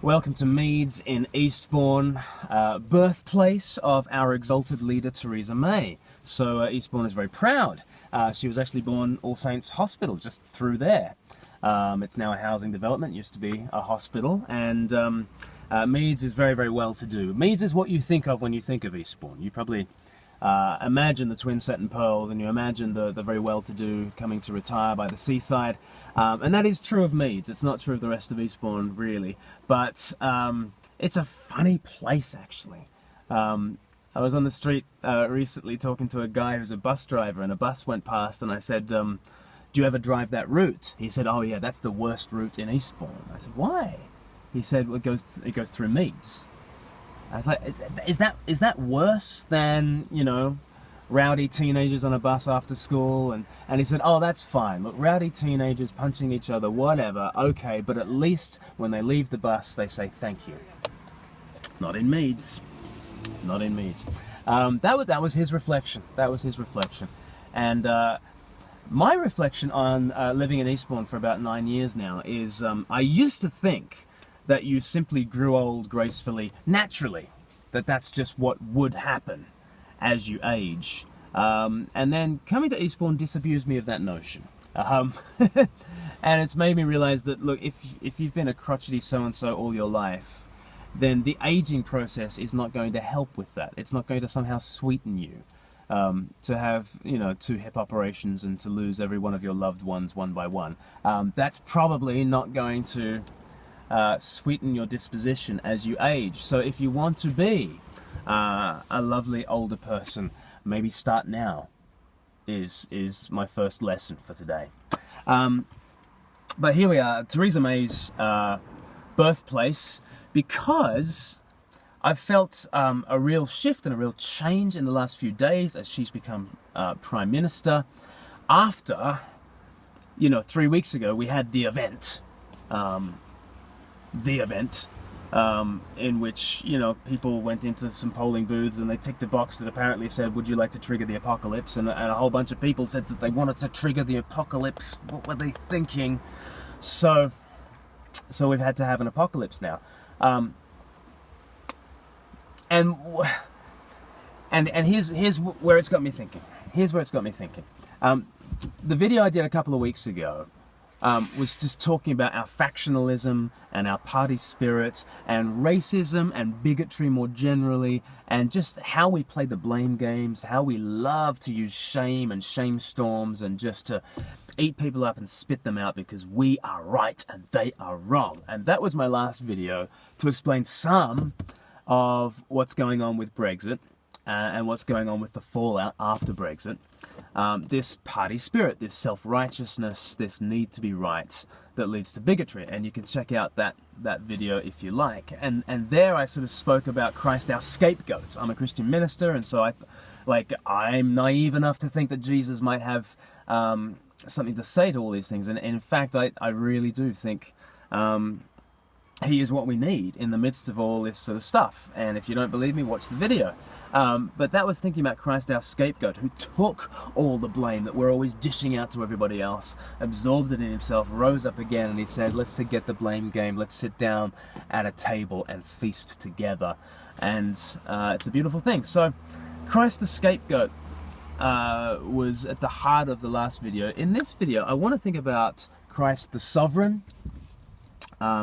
Welcome to Meads in Eastbourne, birthplace of our exalted leader Theresa May. So Eastbourne is very proud. She was actually born All Saints Hospital just through there. It's now a housing development, used to be a hospital, and Meads is very, very well to do. Meads is what you think of when you think of Eastbourne. You probably imagine the Twin Set and Pearls, and you imagine the very well-to-do coming to retire by the seaside, and that is true of Meads. It's not true of the rest of Eastbourne, really, but it's a funny place, actually. I was on the street recently talking to a guy who's a bus driver, and a bus went past, and I said, do you ever drive that route? He said, oh yeah, that's the worst route in Eastbourne. I said, why? He said, well, it goes through Meads. I was like, is that worse than, you know, rowdy teenagers on a bus after school? And he said, oh, that's fine. Look, rowdy teenagers punching each other, whatever, okay, but at least when they leave the bus, they say thank you. Not in Meads. Not in Meads. That was his reflection. That was his reflection. And my reflection on living in Eastbourne for about 9 years now is I used to think that you simply grew old gracefully, naturally, that's just what would happen as you age. And then coming to Eastbourne disabused me of that notion. And it's made me realize that, look, if you've been a crotchety so-and-so all your life, then the aging process is not going to help with that. It's not going to somehow sweeten you. To have, you know, 2 hip operations and to lose every one of your loved ones one by one. That's probably not going to sweeten your disposition as you age. So if you want to be a lovely older person, maybe start now is my first lesson for today. But here we are, Theresa May's birthplace, because I've felt a real shift and a real change in the last few days as she's become Prime Minister. After, you know, 3 weeks ago we had the event. In which, you know, people went into some polling booths and they ticked a box that apparently said, would you like to trigger the apocalypse? And a whole bunch of people said that they wanted to trigger the apocalypse. What were they thinking? So we've had to have an apocalypse now. And here's where it's got me thinking. Here's where it's got me thinking. The video I did a couple of weeks ago was just talking about our factionalism and our party spirit and racism and bigotry more generally, and just how we play the blame games, how we love to use shame and shame storms and just to eat people up and spit them out because we are right and they are wrong. And that was my last video to explain some of what's going on with Brexit and what's going on with the fallout after Brexit. This party spirit, this self-righteousness, this need to be right that leads to bigotry. And you can check out that video if you like. And there I sort of spoke about Christ, our scapegoat. I'm a Christian minister, and so I'm naive enough to think that Jesus might have something to say to all these things. And in fact, I really do think he is what we need in the midst of all this sort of stuff. And if you don't believe me, watch the video. But that was thinking about Christ, our scapegoat, who took all the blame that we're always dishing out to everybody else, absorbed it in himself, rose up again, and he said, let's forget the blame game, let's sit down at a table and feast together. And it's a beautiful thing. So Christ the scapegoat was at the heart of the last video. In this video, I want to think about Christ the sovereign,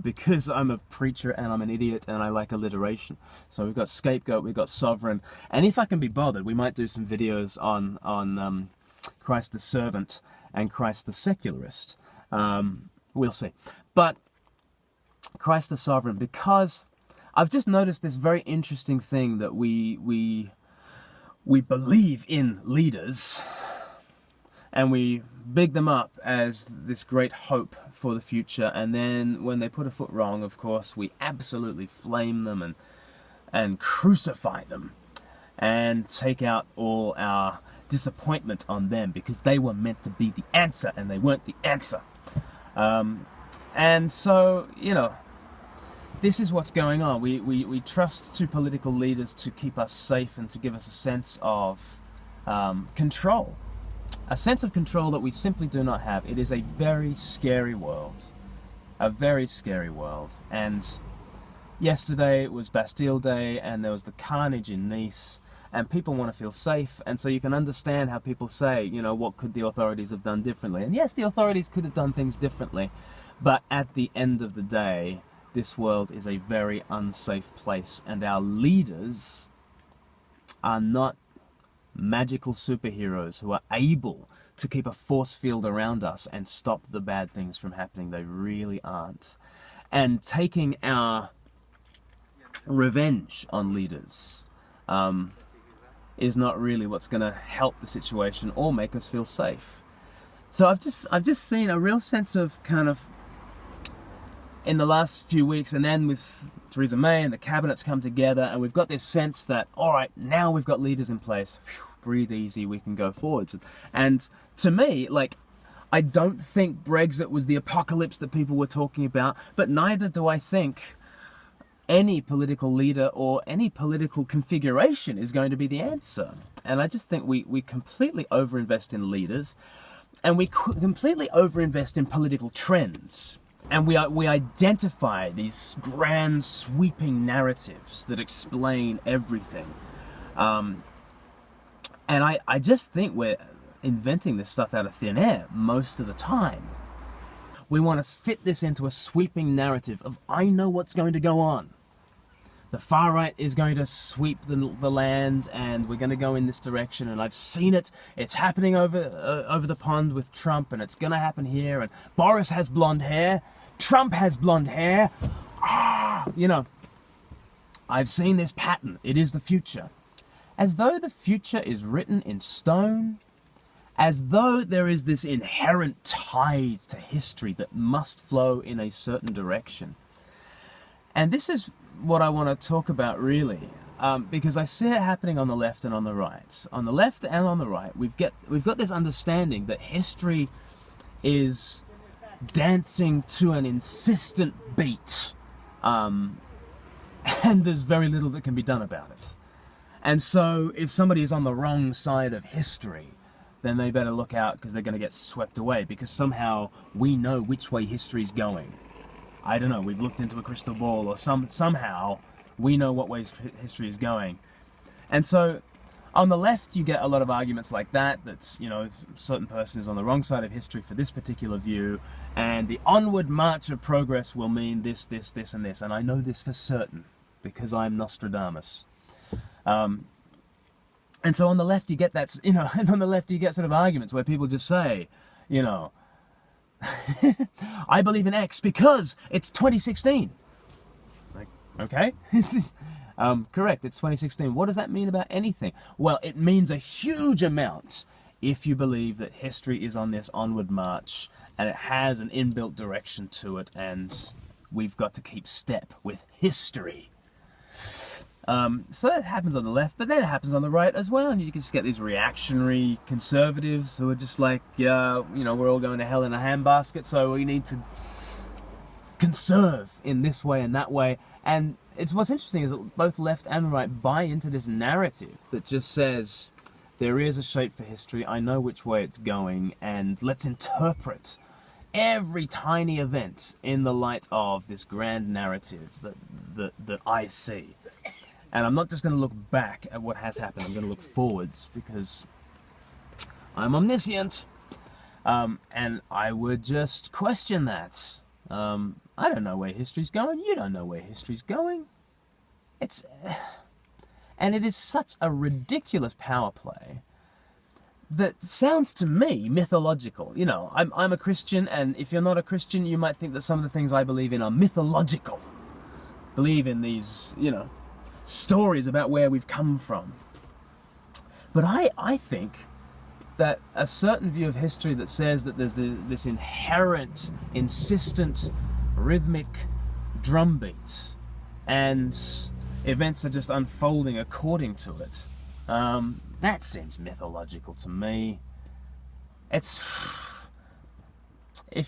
because I'm a preacher and I'm an idiot and I like alliteration. So we've got scapegoat, we've got sovereign, and if I can be bothered, we might do some videos on Christ the servant and Christ the secularist. We'll see. But Christ the sovereign, because I've just noticed this very interesting thing that we believe in leaders, and we big them up as this great hope for the future, and then when they put a foot wrong, of course, we absolutely flame them and crucify them and take out all our disappointment on them because they were meant to be the answer and they weren't the answer. And so, you know, this is what's going on. We trust to political leaders to keep us safe and to give us a sense of control. A sense of control that we simply do not have. It is a very scary world. A very scary world. And yesterday was Bastille Day, and there was the carnage in Nice, and people want to feel safe, and so you can understand how people say, you know, what could the authorities have done differently? And yes, the authorities could have done things differently, but at the end of the day, this world is a very unsafe place, and our leaders are not magical superheroes who are able to keep a force field around us and stop the bad things from happening. They really aren't. And taking our revenge on leaders is not really what's going to help the situation or make us feel safe. So I've just seen a real sense of kind of, in the last few weeks, and then with Theresa May and the cabinet's come together, and we've got this sense that, all right, now we've got leaders in place. Whew, breathe easy, we can go forwards. And to me, like, I don't think Brexit was the apocalypse that people were talking about, but neither do I think any political leader or any political configuration is going to be the answer. And I just think we completely overinvest in leaders, and we completely overinvest in political trends. And we identify these grand sweeping narratives that explain everything. And I just think we're inventing this stuff out of thin air most of the time. We want to fit this into a sweeping narrative of, I know what's going to go on. The far right is going to sweep the land, and we're going to go in this direction, and I've seen it. It's happening over the pond with Trump, and it's going to happen here, and Boris has blonde hair, Trump has blonde hair. You know, I've seen this pattern. It is the future. As though the future is written in stone, as though there is this inherent tide to history that must flow in a certain direction. And this is what I want to talk about, really, because I see it happening on the left and on the right. On the left and on the right, we've got this understanding that history is dancing to an insistent beat, and there's very little that can be done about it. And so if somebody is on the wrong side of history, then they better look out, because they're going to get swept away, because somehow we know which way history is going. I don't know, we've looked into a crystal ball, or somehow we know what ways history is going. And so on the left, you get a lot of arguments like that, that's, you know, a certain person is on the wrong side of history for this particular view, and the onward march of progress will mean this, this, this, and this. And I know this for certain, because I'm Nostradamus. And so on the left, you get that, you know, and on the left, you get sort of arguments where people just say, you know, I believe in X because it's 2016. Like, okay. Correct, it's 2016. What does that mean about anything? Well, it means a huge amount if you believe that history is on this onward march and it has an inbuilt direction to it, and we've got to keep step with history. So that happens on the left, but then it happens on the right as well, and you just get these reactionary conservatives who are just like, yeah, you know, we're all going to hell in a handbasket, so we need to conserve in this way and that way. And what's interesting is that both left and right buy into this narrative that just says, there is a shape for history, I know which way it's going, and let's interpret every tiny event in the light of this grand narrative that I see. And I'm not just going to look back at what has happened, I'm going to look forwards, because I'm omniscient. And I would just question that. I don't know where history's going, you don't know where history's going. And it is such a ridiculous power play that sounds to me mythological. You know, I'm a Christian, and if you're not a Christian, you might think that some of the things I believe in are mythological. Believe in these, you know, stories about where we've come from. But I think that a certain view of history that says that there's this inherent, insistent, rhythmic drumbeat, and events are just unfolding according to it, that seems mythological to me. If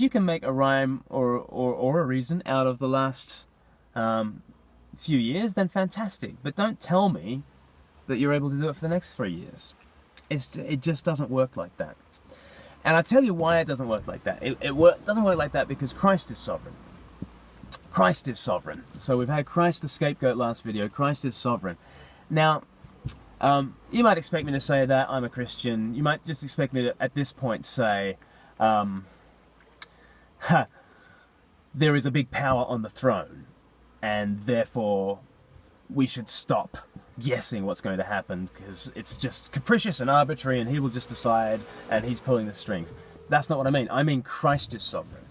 you can make a rhyme or a reason out of the last few years, then fantastic. But don't tell me that you're able to do it for the next 3 years. It just doesn't work like that. And I tell you why it doesn't work like that. It doesn't work like that because Christ is sovereign. Christ is sovereign. So we've had Christ the scapegoat last video. Christ is sovereign. Now, you might expect me to say that I'm a Christian. You might just expect me to, at this point, say, there is a big power on the throne, and therefore we should stop guessing what's going to happen because it's just capricious and arbitrary and he will just decide and he's pulling the strings. That's not what I mean. I mean Christ is sovereign.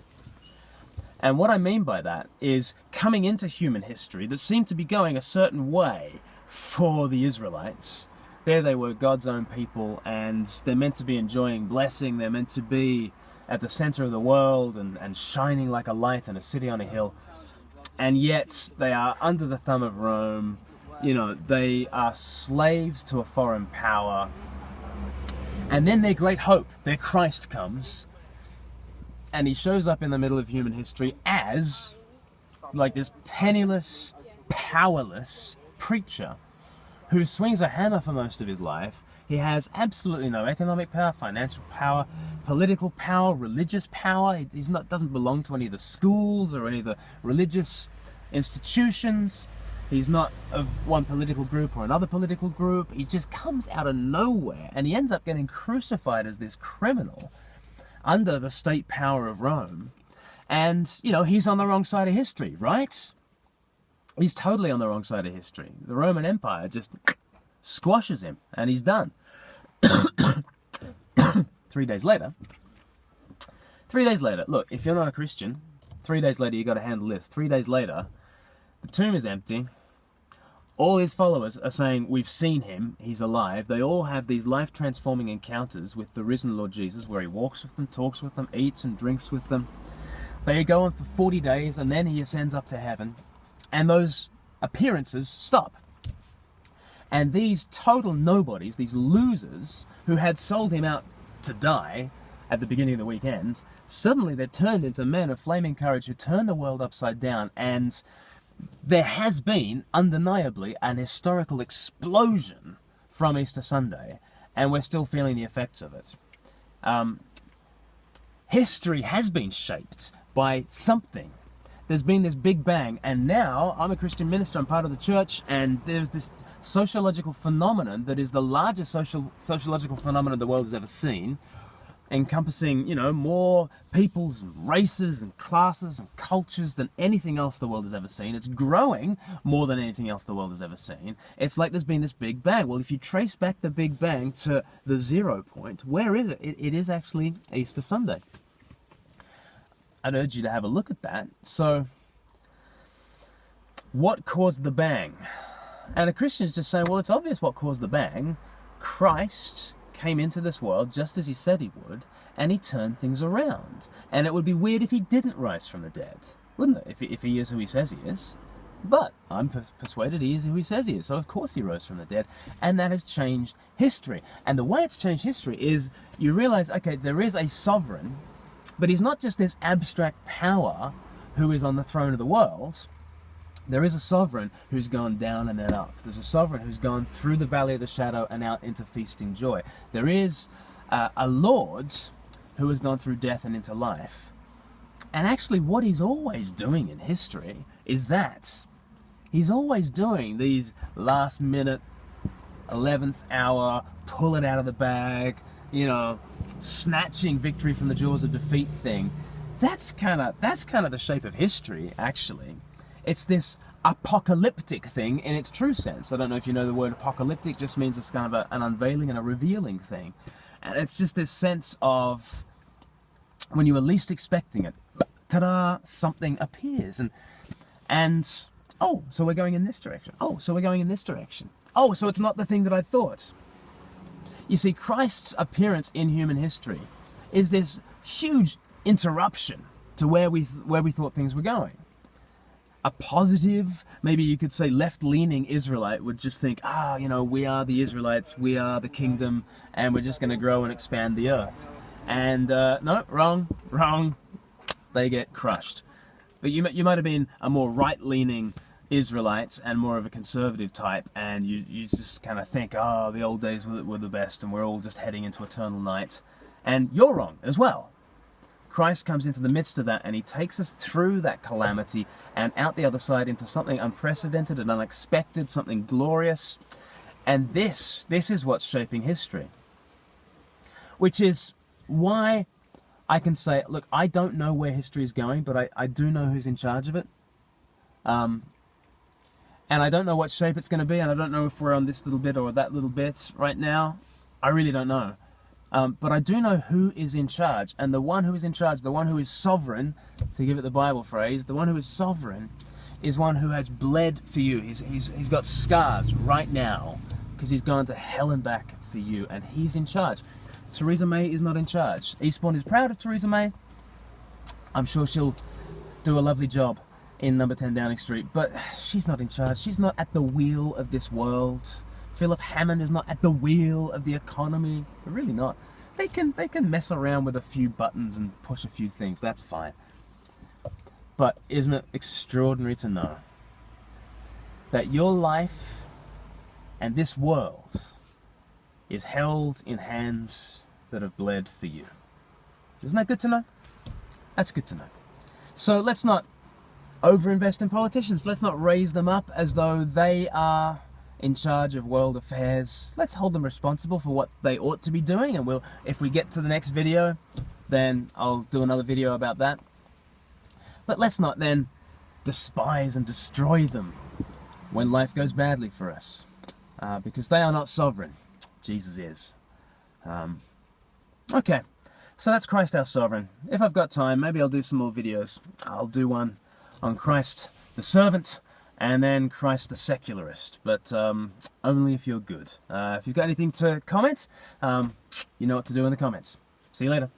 And what I mean by that is coming into human history that seemed to be going a certain way for the Israelites. There they were, God's own people, and they're meant to be enjoying blessing. They're meant to be at the center of the world and shining like a light in a city on a hill. And yet they are under the thumb of Rome. You know, they are slaves to a foreign power. And then their great hope, their Christ comes, and he shows up in the middle of human history as like this penniless, powerless preacher who swings a hammer for most of his life. He has absolutely no economic power, financial power, political power, religious power. He's not doesn't belong to any of the schools or any of the religious institutions. He's not of one political group or another political group. He just comes out of nowhere, and he ends up getting crucified as this criminal under the state power of Rome. And, you know, he's on the wrong side of history, right? He's totally on the wrong side of history. The Roman Empire just squashes him, and he's done. 3 days later, look, if you're not a Christian, 3 days later you got to handle this. 3 days later, the tomb is empty. All his followers are saying, we've seen him, he's alive. They all have these life-transforming encounters with the risen Lord Jesus, where he walks with them, talks with them, eats and drinks with them. They go on for 40 days, and then he ascends up to heaven, and those appearances stop. And these total nobodies, these losers, who had sold him out to die at the beginning of the weekend, suddenly they're turned into men of flaming courage who turn the world upside down. And there has been, undeniably, an historical explosion from Easter Sunday, and we're still feeling the effects of it. History has been shaped by something. There's been this big bang, and now I'm a Christian minister, I'm part of the church, and there's this sociological phenomenon that is the largest sociological phenomenon the world has ever seen, encompassing, you know, more peoples and races and classes and cultures than anything else the world has ever seen. It's growing more than anything else the world has ever seen. It's like there's been this big bang. Well, if you trace back the big bang to the 0 point, where is it? It is actually Easter Sunday. I'd urge you to have a look at that. So, what caused the bang? And a Christian is just saying, well, it's obvious what caused the bang. Christ came into this world just as he said he would, and he turned things around. And it would be weird if he didn't rise from the dead, wouldn't it? If he is who he says he is. But I'm persuaded he is who he says he is, so of course he rose from the dead. And that has changed history. And the way it's changed history is you realize, okay, there is a sovereign, but he's not just this abstract power who is on the throne of the world. There is a sovereign who's gone down and then up. There's a sovereign who's gone through the valley of the shadow and out into feasting joy. There is a Lord who has gone through death and into life. And actually what he's always doing in history is that. He's always doing these last minute, 11th hour, pull it out of the bag, you know, snatching victory from the jaws of defeat thing. That's kind of the shape of history, actually. It's this apocalyptic thing in its true sense. I don't know if you know the word apocalyptic, just means it's kind of an unveiling and a revealing thing. And it's just this sense of when you were least expecting it, ta-da, something appears. And oh, so we're going in this direction. Oh, so we're going in this direction. Oh, so it's not the thing that I thought. You see, Christ's appearance in human history is this huge interruption to where we thought things were going. A positive, maybe you could say left-leaning Israelite would just think, you know, we are the Israelites, we are the kingdom, and we're just going to grow and expand the earth. And no, wrong. They get crushed. But you might have been a more right-leaning Israelite and more of a conservative type, and you just kind of think, the old days were the best, and we're all just heading into eternal night. And you're wrong as well. Christ comes into the midst of that, and he takes us through that calamity and out the other side into something unprecedented and unexpected, something glorious. And this is what's shaping history. Which is why I can say, look, I don't know where history is going, but I do know who's in charge of it. And I don't know what shape it's going to be, and I don't know if we're on this little bit or that little bit right now. I really don't know. But I do know who is in charge, and the one who is in charge, the one who is sovereign, to give it the Bible phrase, the one who is sovereign is one who has bled for you. He's got scars right now because he's gone to hell and back for you, and he's in charge. Theresa May is not in charge. Eastbourne is proud of Theresa May. I'm sure she'll do a lovely job in number 10 Downing Street, but she's not in charge. She's not at the wheel of this world. Philip Hammond is not at the wheel of the economy. They're really not. They can mess around with a few buttons and push a few things. That's fine. But isn't it extraordinary to know that your life and this world is held in hands that have bled for you? Isn't that good to know? That's good to know. So let's not overinvest in politicians. Let's not raise them up as though they are in charge of world affairs. Let's hold them responsible for what they ought to be doing, and if we get to the next video, then I'll do another video about that. But let's not then despise and destroy them when life goes badly for us, because they are not sovereign. Jesus is. Okay, so that's Christ our sovereign. If I've got time, maybe I'll do some more videos. I'll do one on Christ the servant, and then Christ the secularist, but only if you're good. If you've got anything to comment, you know what to do in the comments. See you later.